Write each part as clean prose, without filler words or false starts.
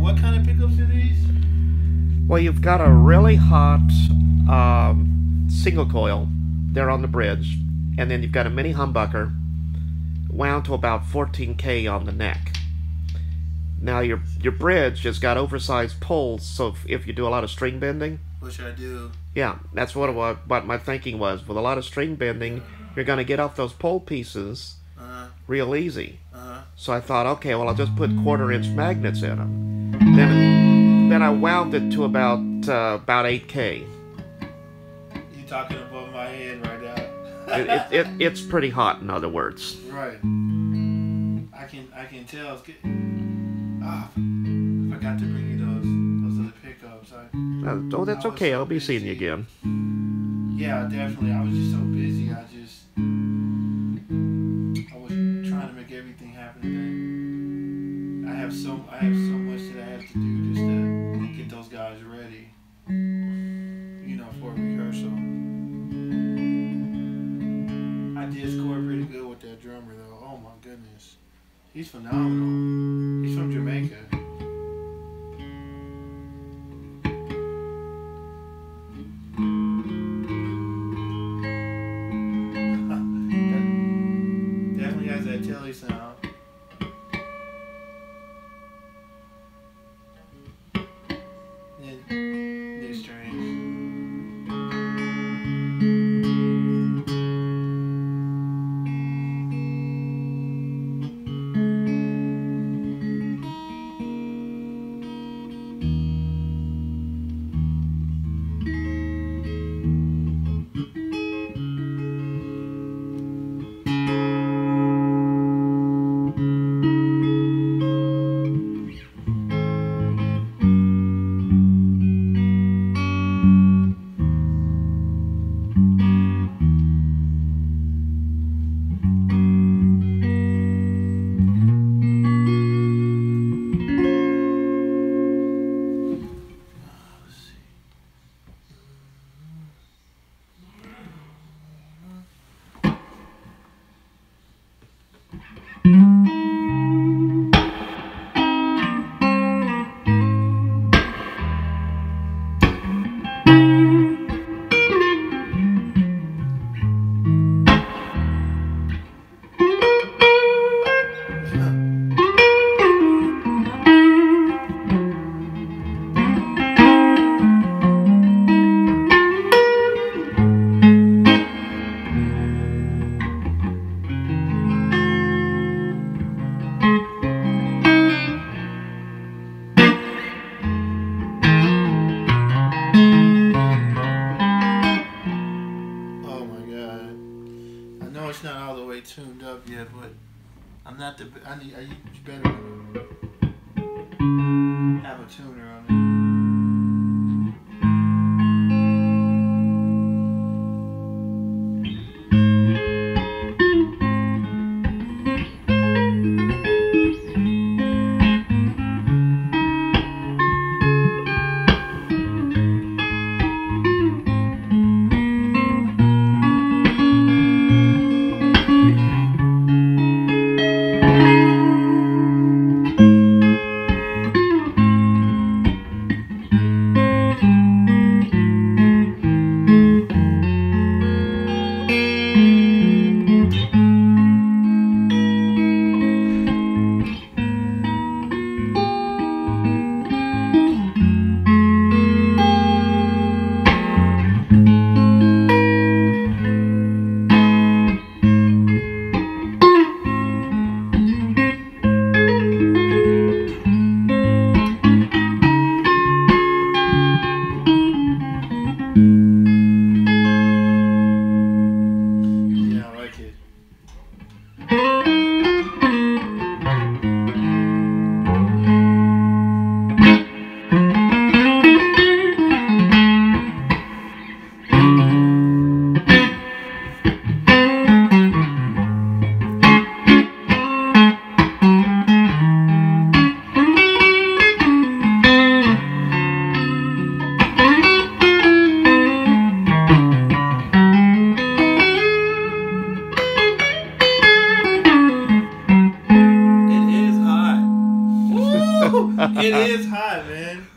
what kind of pickups are these? Well, you've got a really hot single coil there on the bridge, and then you've got a mini humbucker wound to about 14K on the neck. Now your bridge has got oversized poles, so if you do a lot of string bending, Which I do. yeah, that's what my thinking was. With a lot of string bending, you're going to get off those pole pieces real easy. So I thought, okay, well, I'll just put 1/4-inch magnets in them. Then I wound it to about 8K. You talking above my head right now. It's pretty hot, in other words. Right. I can tell. It's getting, I forgot to bring you those other pickups. Oh, that's okay. So I'll be seeing you busy. again. Yeah, definitely. I was just so busy. I was trying to make everything happen today. I have so much that I have to do just to get those guys ready. You know, for a rehearsal. I did score pretty good with that drummer though. Oh my goodness. He's phenomenal. He's from Jamaica. Definitely has that telly sound. Then new strings. Not all the way tuned up yet, but I'm not the. You better have a tuner on it. It is hot, man.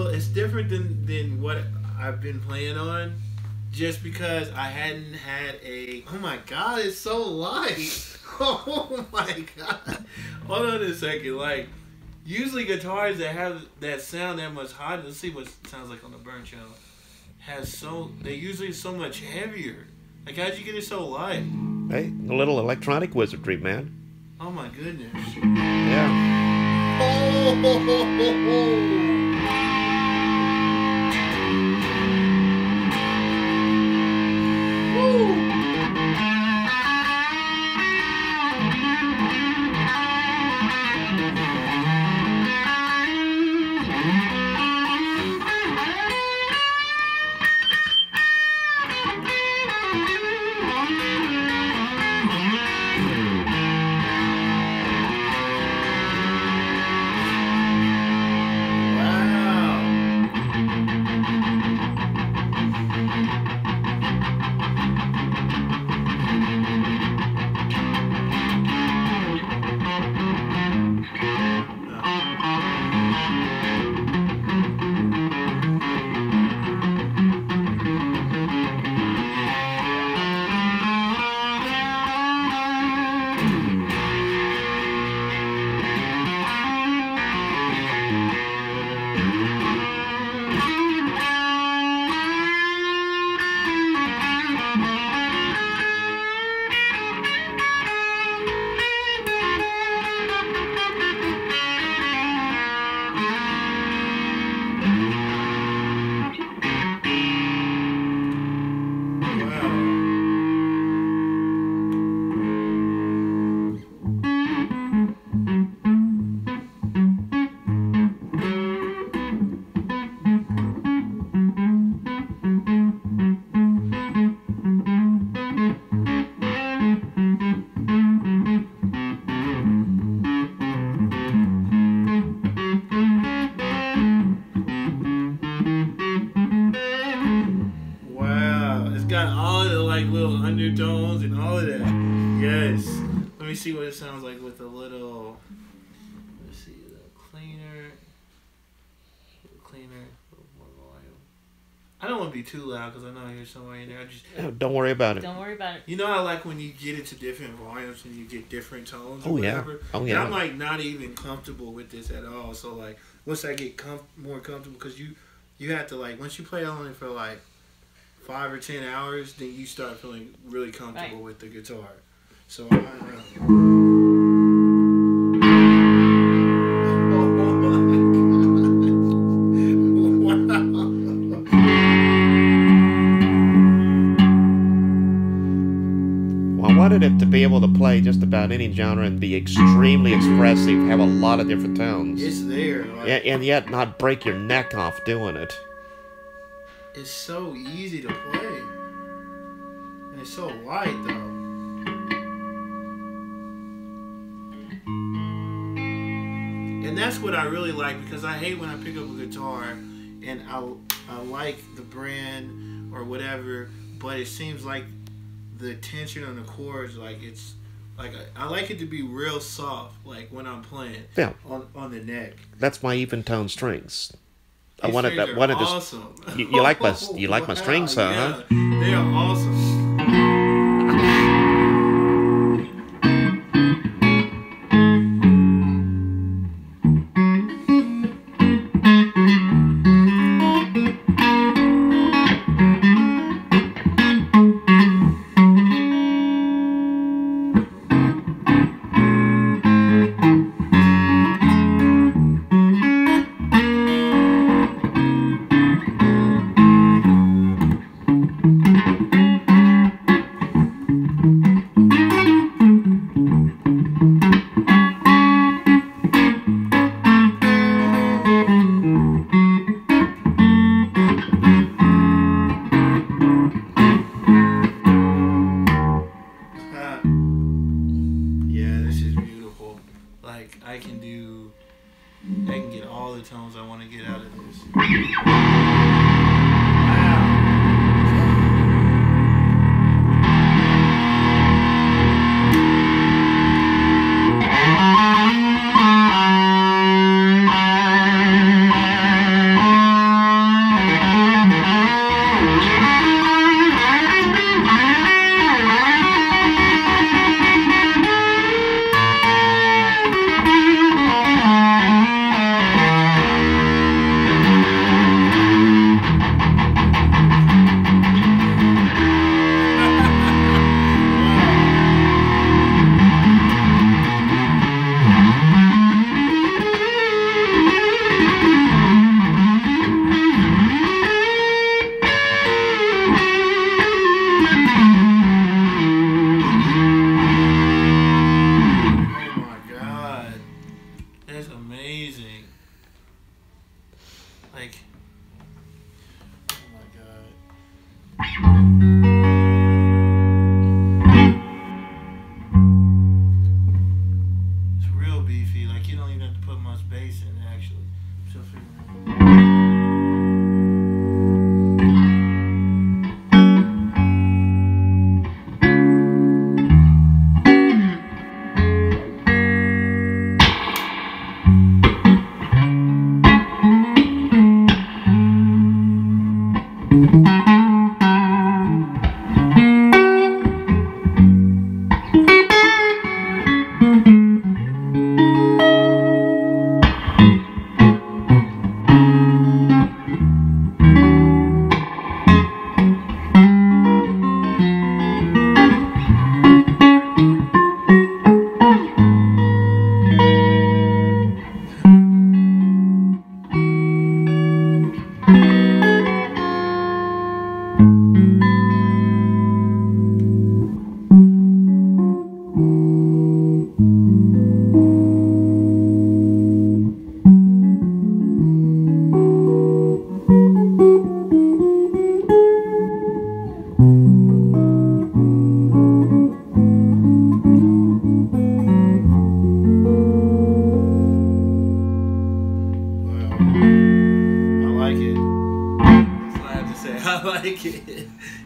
It's different than what I've been playing on, just because I hadn't had a. Oh my god, it's so light. Oh my god. Hold on a second. Like, usually guitars that have that sound that much hotter. Let's see what it sounds like on the burn channel. They're usually so much heavier. Like, how'd you get it so light? Hey, a little electronic wizardry, man. Oh my goodness. Yeah. Oh. Undertones and all of that. Yes. Let me see what it sounds like with a little. Let's see, a little cleaner. A little more volume. I don't want to be too loud because I know I hear somewhere in there. Don't worry about it. Don't worry about it. You know, I like when you get into different volumes and you get different tones. Or whatever. Yeah. Oh yeah. And I'm like not even comfortable with this at all. So like once I get more comfortable, because you have to like once you play on it for like 5 or 10 hours, then you start feeling really comfortable with the guitar. So I don't know. Well, I wanted it to be able to play just about any genre and be extremely expressive, have a lot of different tones. It's there. Like, and yet not break your neck off doing it. It's so easy to play. And it's so light, though. And that's what I really like, because I hate when I pick up a guitar and I like the brand or whatever, but it seems like the tension on the chords, like it's like I like it to be real soft, like when I'm playing on the neck. That's my even tone strings. I These wanted strings that. are Wanted awesome. this. You like my strings, huh? Yeah, they are awesome. all the tones I want to get out of this.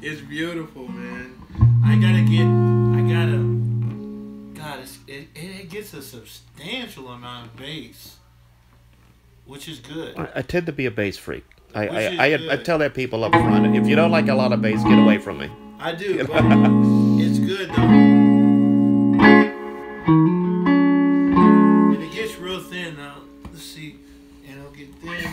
It's beautiful, man. God, it gets a substantial amount of bass, which is good. I tend to be a bass freak. I tell that people up front, if you don't like a lot of bass, get away from me. I do, but it's good though. And it gets real thin now. Let's see, and it'll get thin.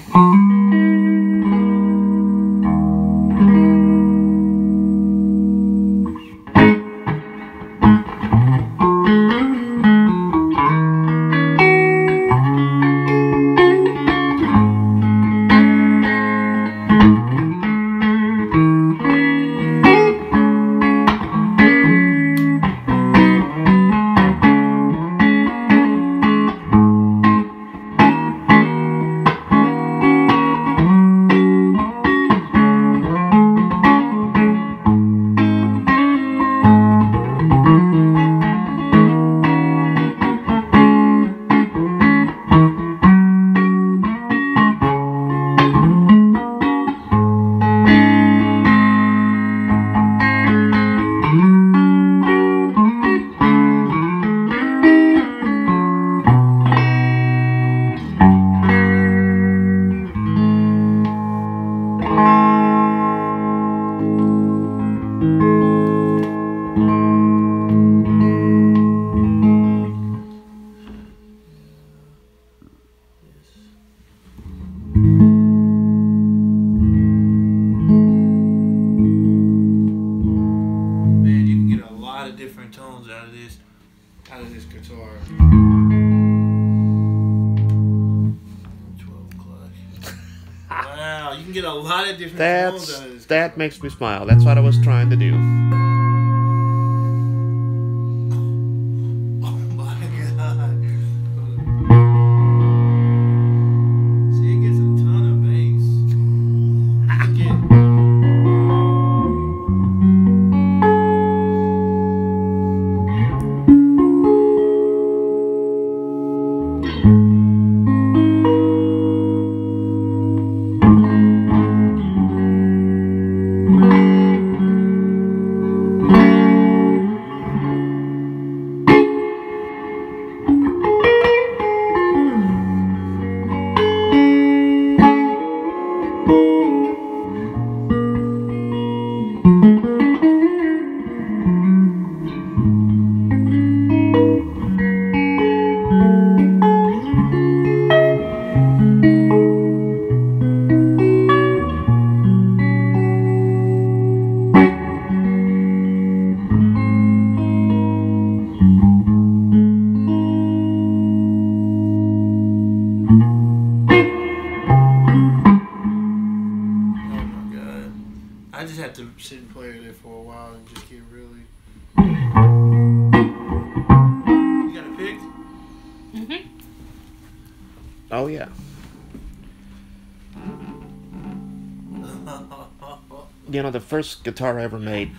Tones out of this guitar. 12 o'clock. Wow, you can get a lot of different tones out of this guitar. That makes me smile. That's what I was trying to do. Oh my God. See, it gets a ton of bass. You can get You know, the first guitar I ever made,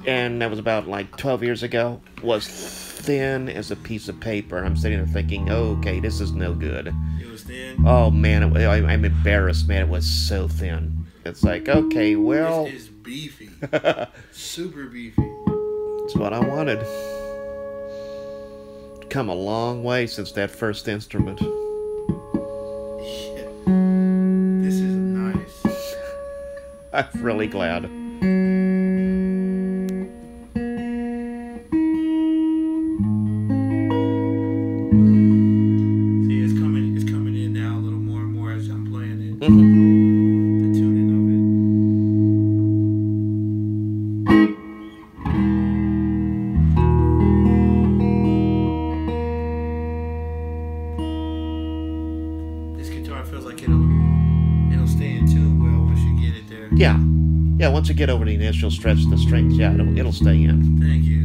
and that was about like 12 years ago, was thin as a piece of paper. And I'm sitting there thinking, okay, this is no good. It was thin? Oh, man, I'm embarrassed, man. It was so thin. It's like, okay, well... This is beefy. Super beefy. It's what I wanted. Come a long way since that first instrument. Yeah. This is nice. I'm really glad. See, it's coming in now a little more and more as I'm playing it. Mm-hmm. The tuning of it. This guitar feels like it'll stay in tune well once you get it there. Yeah. Yeah, once you get over the initial stretch of the strings, yeah, it'll stay in. Thank you.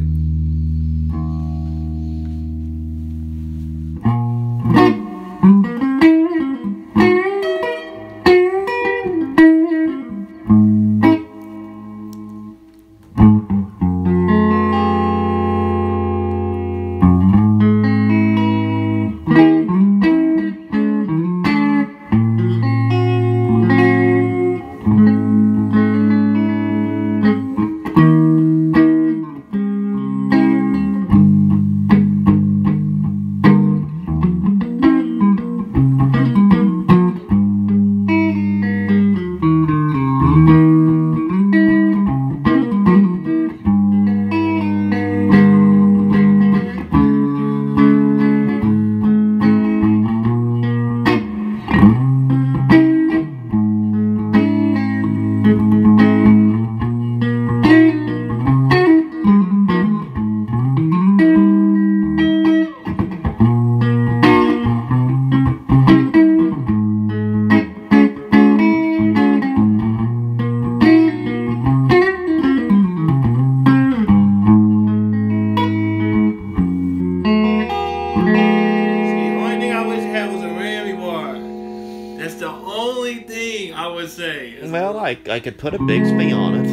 Well, I could put a Bixby on it.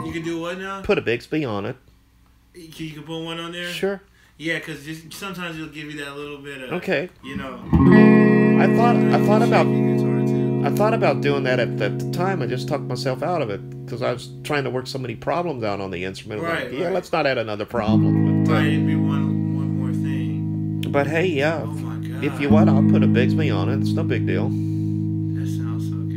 You can do what now? Put a Bixby on it. You can put one on there? Sure. Yeah, because sometimes it'll give you that little bit of, okay. You know. I thought about doing that at the time. I just talked myself out of it because I was trying to work so many problems out on the instrument. Right, yeah, let's not add another problem. But, it'd be one more thing. But hey, yeah. Oh my God. If you want, I'll put a Bixby on it. It's no big deal. That sounds so good.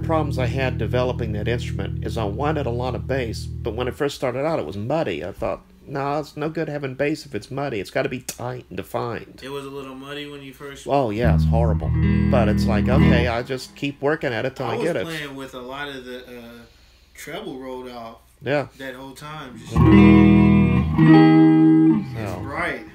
Problems I had developing that instrument is I wanted a lot of bass, but when I first started out it was muddy. I thought, no, it's no good having bass if it's muddy. It's got to be tight and defined. It was a little muddy when you first... Oh yeah, it's horrible. But it's like, okay, I just keep working at it till I get it. I was playing with a lot of the treble rolled off. Yeah. That whole time. Just... So. It's bright.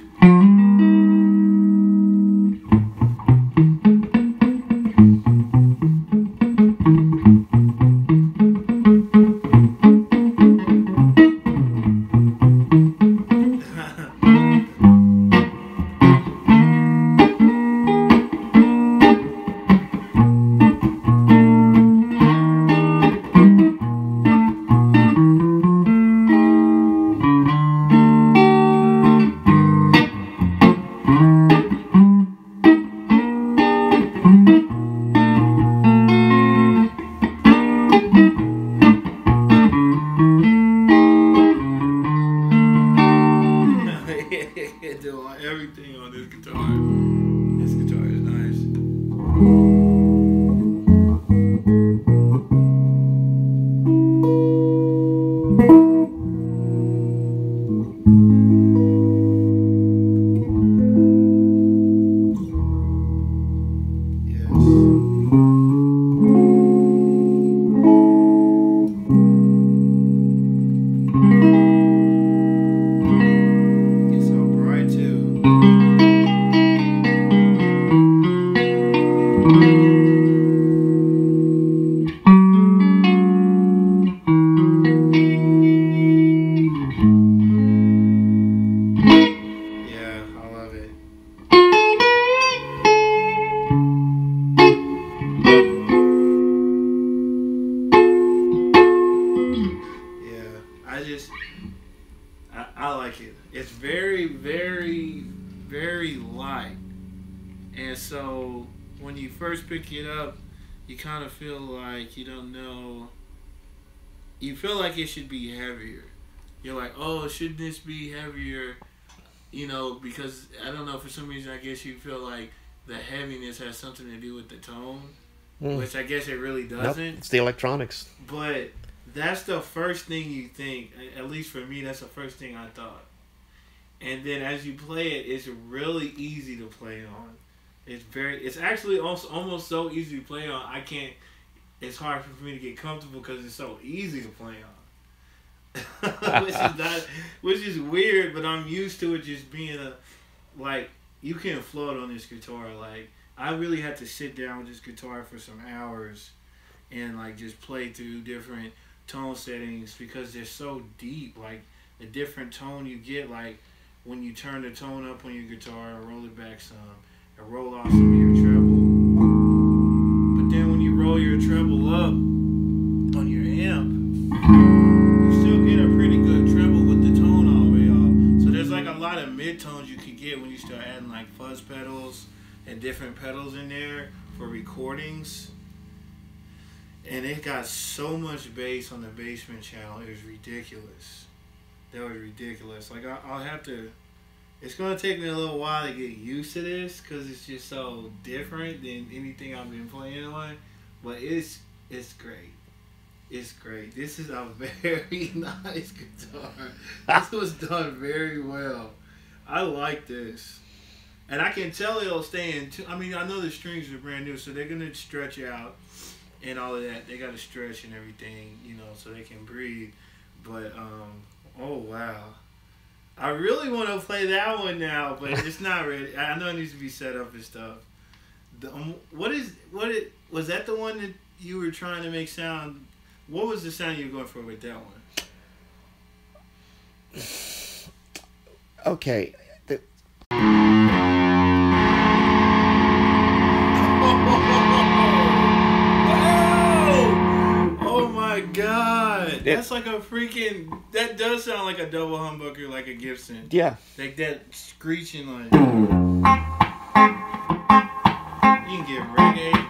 And so when you first pick it up, you kind of feel like you don't know. You feel like it should be heavier. You're like, oh, should this be heavier? You know, because I don't know, for some reason I guess you feel like the heaviness has something to do with the tone, which I guess it really doesn't. Nope, it's the electronics. But that's the first thing you think. At least for me, that's the first thing I thought. And then as you play it, it's really easy to play on. It's actually almost so easy to play on. It's hard for me to get comfortable because it's so easy to play on. which is weird, but I'm used to it just being you can float on this guitar. Like, I really had to sit down with this guitar for some hours and like just play through different tone settings because they're so deep. Like, a different tone you get, like when you turn the tone up on your guitar and roll it back some and roll off some of your treble. But then when you roll your treble up on your amp, you still get a pretty good treble with the tone all the way off. So there's like a lot of mid-tones you can get when you start adding like fuzz pedals and different pedals in there for recordings. And it got so much bass on the basement channel, it was ridiculous. That was ridiculous. Like, I'll have to... It's going to take me a little while to get used to this because it's just so different than anything I've been playing on. But it's great. It's great. This is a very nice guitar. This was done very well. I like this. And I can tell it'll stay in... I mean, I know the strings are brand new, so they're going to stretch out and all of that. They got to stretch and everything, you know, so they can breathe. But, oh, wow. I really want to play that one now, but it's not ready. I know it needs to be set up and stuff. Was that the one that you were trying to make sound? What was the sound you were going for with that one? Okay. God, that's like a freaking... That does sound like a double humbucker, like a Gibson. Yeah. Like that screeching like... You can get reggae.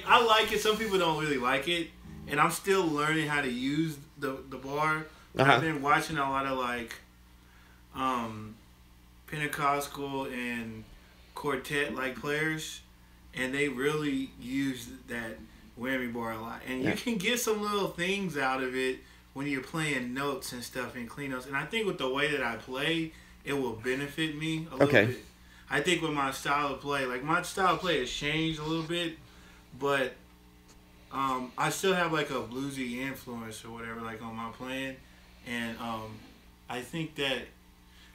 I like it. Some people don't really like it, and I'm still learning how to use the bar. I've been watching a lot of like Pentecostal and quartet like players, and they really use that whammy bar a lot. And you can get some little things out of it when you're playing notes and stuff and clean notes. And I think with the way that I play, it will benefit me a little bit. I think with my style of play, like my style of play has changed a little bit, but I still have like a bluesy influence or whatever, like on my playing, and I think that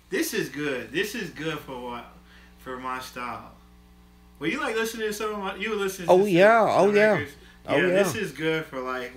this is good. This is good for my style. Well, you like listening to some of my? You were listening to some records? Yeah, this is good for like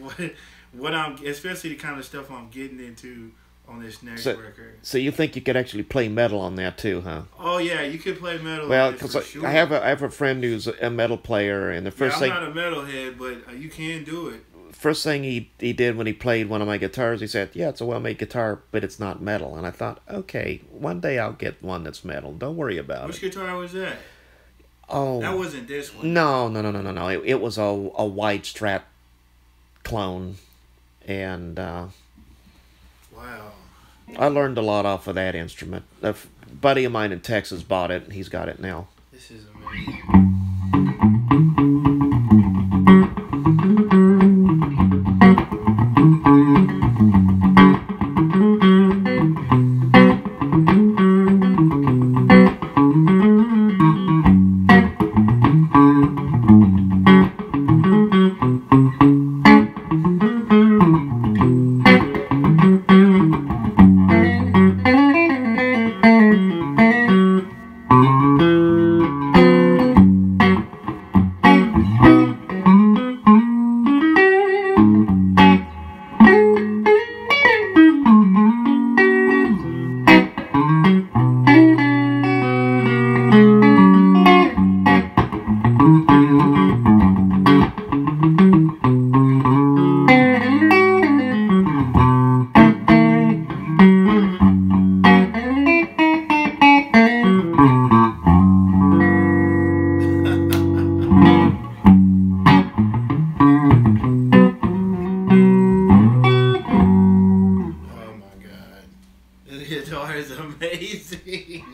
what I'm, especially the kind of stuff I'm getting into on this next record. So you think you could actually play metal on that too, huh? Oh yeah, you could play metal. Well, because I have a friend who's a metal player, and the first thing... I'm not a metalhead, but you can do it. First thing he did when he played one of my guitars, he said, "Yeah, it's a well-made guitar, but it's not metal." And I thought, okay, one day I'll get one that's metal. Don't worry about it. Which guitar was that? Oh, that wasn't this one. No. It was a wide Strat clone, and wow. I learned a lot off of that instrument. A buddy of mine in Texas bought it, and he's got it now. This is amazing. Oh my god. This guitar is amazing.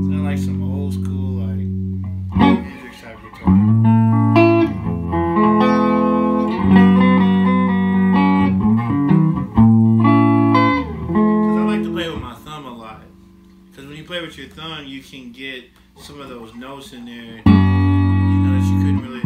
Sound like some old school like music type guitar. Cause I like to play with my thumb a lot. Cause when you play with your thumb, you can get some of those notes in there, that you couldn't really.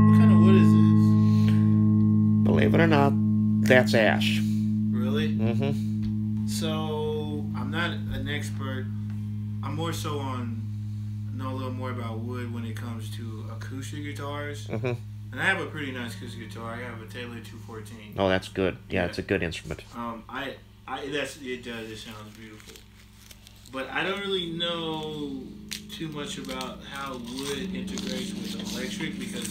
What kind of wood is this? Believe it or not, that's ash. Really? Mm-hmm. So I'm not an expert. I'm more so know a little more about wood when it comes to acoustic guitars. Mm-hmm. And I have a pretty nice acoustic guitar. I have a Taylor 214. Oh, that's good. Yeah, it's a good instrument. It does. It sounds beautiful. But I don't really know too much about how wood integrates with electric because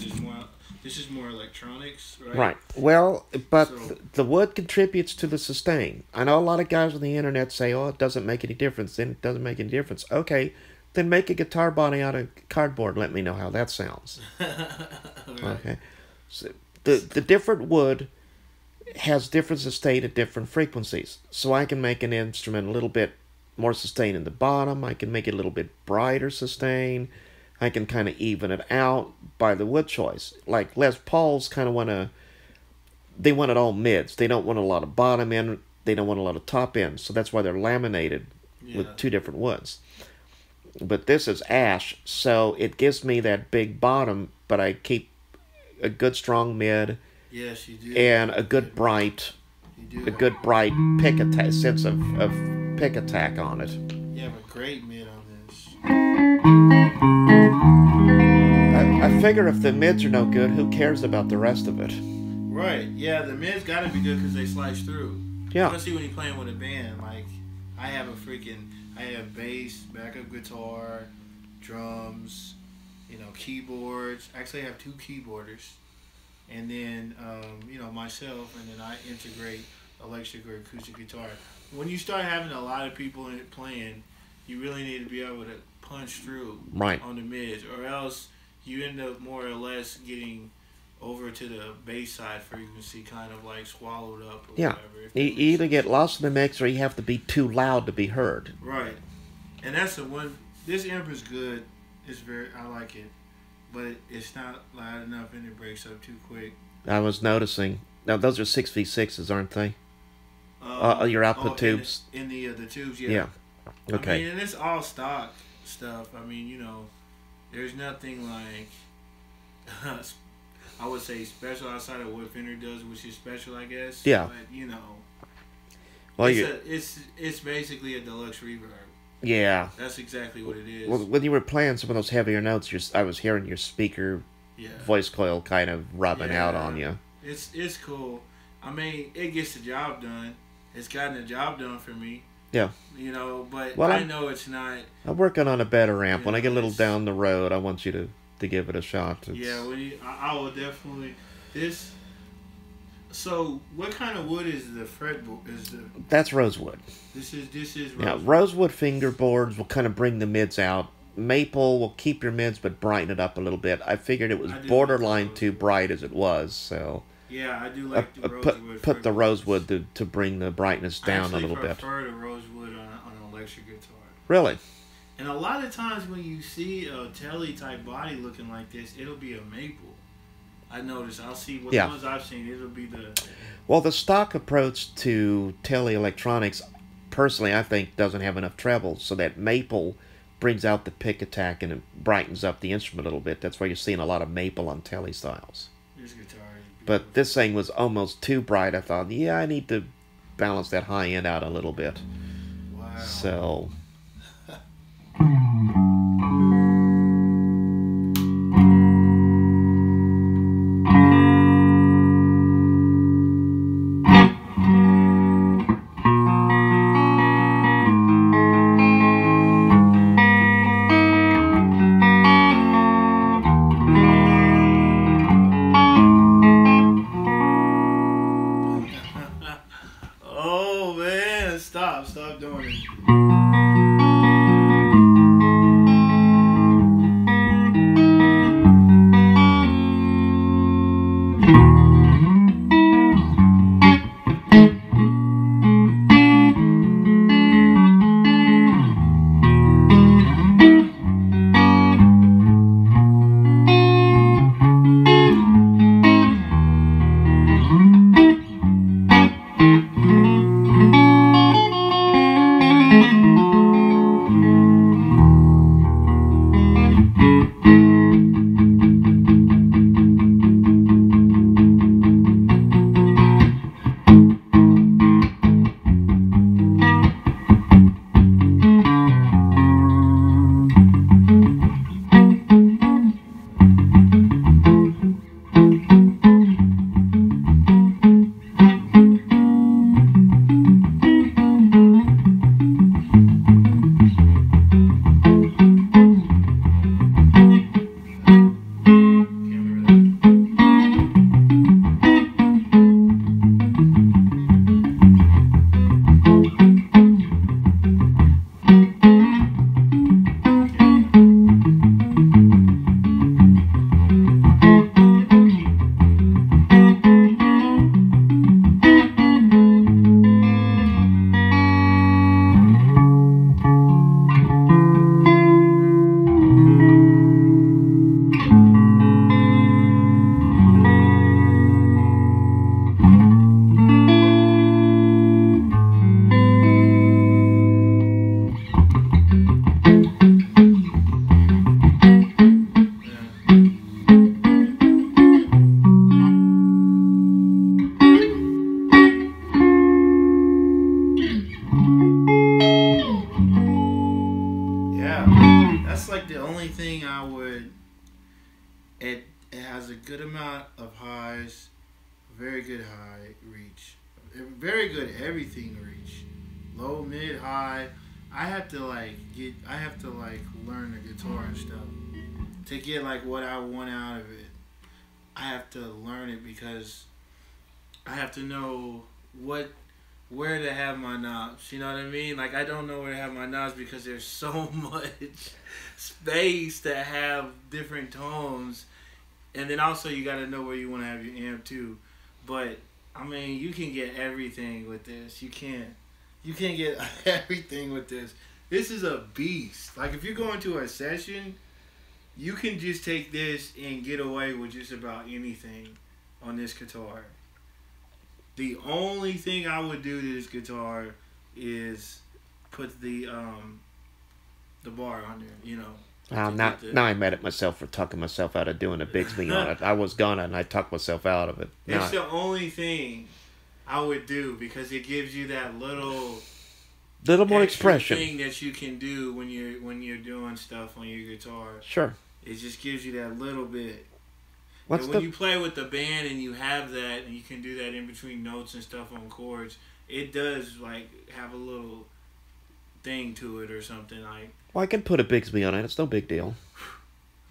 this is more electronics, right? Right. Well, but So- the wood contributes to the sustain. I know a lot of guys on the internet say, "Oh, it doesn't make any difference." Then it doesn't make any difference. Okay, then make a guitar body out of cardboard. Let me know how that sounds. Right. Okay. So the different wood has different sustain at different frequencies. So I can make an instrument a little bit more sustain in the bottom. I can make it a little bit brighter sustain. I can kind of even it out by the wood choice. Like Les Pauls kind of want it all mids. They don't want a lot of bottom end. They don't want a lot of top end. So that's why they're laminated with two different woods. But this is ash, so it gives me that big bottom, but I keep a good strong mid. Yes, you do. And a good bright pick attack, sense of pick attack on it. You have a great mid on this. I figure if the mids are no good, who cares about the rest of it? Right. Yeah, the mids got to be good because they slice through. Yeah. Especially when you're playing with a band. Like, I have bass, backup guitar, drums, keyboards. Actually, I have 2 keyboarders. And then, myself, and then I integrate electric or acoustic guitar. When you start having a lot of people in it playing, you really need to be able to punch through on the mids, or else you end up more or less getting over to the bass side frequency, kind of like swallowed up or whatever. You either get lost in the mix or you have to be too loud to be heard. Right. And that's the one. This amp is good. I like it. But it's not loud enough and it breaks up too quick. I was noticing. Now, those are 6v6s, aren't they? Your output tubes? In the tubes, yeah. Yeah. Okay. I mean, and it's all stock stuff. I mean, there's nothing like, I would say special outside of what Fender does, which is special, I guess. Yeah. But, well, it's basically a deluxe reverb. Yeah. That's exactly what it is. Well, when you were playing some of those heavier notes, I was hearing your speaker voice coil kind of rubbing out on you. It's cool. I mean, it gets the job done. It's gotten the job done for me. Yeah. But well, I know it's not. I'm working on a better amp. When I get a little down the road, I want you to give it a shot. Yeah, I will definitely. So, what kind of wood is the fretboard? That's rosewood. This is rosewood. Yeah, rosewood fingerboards will kind of bring the mids out. Maple will keep your mids but brighten it up a little bit. I figured it was borderline too bright as it was, so. Yeah, I do like the rosewood. Put the rosewood to bring the brightness down a little bit. I prefer the rosewood on an electric guitar. Really? And a lot of times when you see a telly type body looking like this, it'll be a maple. I notice. I'll see the ones I've seen. It'll be the. Well, the stock approach to tele electronics, personally, I think doesn't have enough treble, so that maple brings out the pick attack and it brightens up the instrument a little bit. That's why you're seeing a lot of maple on tele styles. This guitar is beautiful. But this thing was almost too bright. I thought, I need to balance that high end out a little bit. Wow. So. That's like the only thing I would. It has a good amount of highs, very good high reach, very good everything reach, low, mid, high. I have to learn the guitar and stuff to get like what I want out of it. I have to learn it because I have to know where to have my knobs. You know what I mean? Like I don't know where to have my knobs because there's so much space to have different tones, and then also you got to know where you want to have your amp too. But I mean, you can get everything with this. You can't get everything with this. This is a beast. Like if you're going to a session, you can just take this and get away with just about anything on this guitar. The only thing I would do to this guitar is put the bar on there, you know. Now I'm mad at myself for tucking myself out of doing a Bixby on it. I was gonna, and I tucked myself out of it. It's the only thing I would do because it gives you that little more expression thing that you can do when you're doing stuff on your guitar. Sure. It just gives you that little bit. When you play with the band and you have that and you can do that in between notes and stuff on chords, it does like have a little thing to it or something like. Well, I can put a Bixby on it. It's no big deal.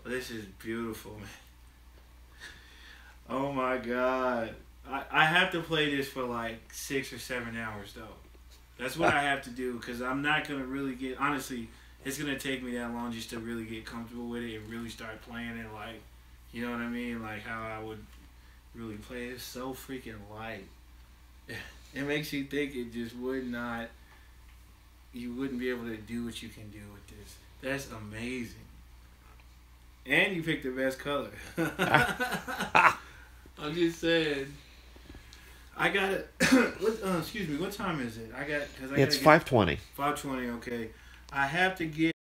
This is beautiful, man. Oh my God. I have to play this for like 6 or 7 hours though. That's what I have to do because I'm not going to really get, honestly, it's going to take me that long just to really get comfortable with it and really start playing it like, you know what I mean? Like how I would really play it. It's so freaking light. It makes you think it just you wouldn't be able to do what you can do with this. That's amazing. And you picked the best color. I'm just saying. I got it. Excuse me. What time is it? It's 5:20. 5:20. Okay. I have to get.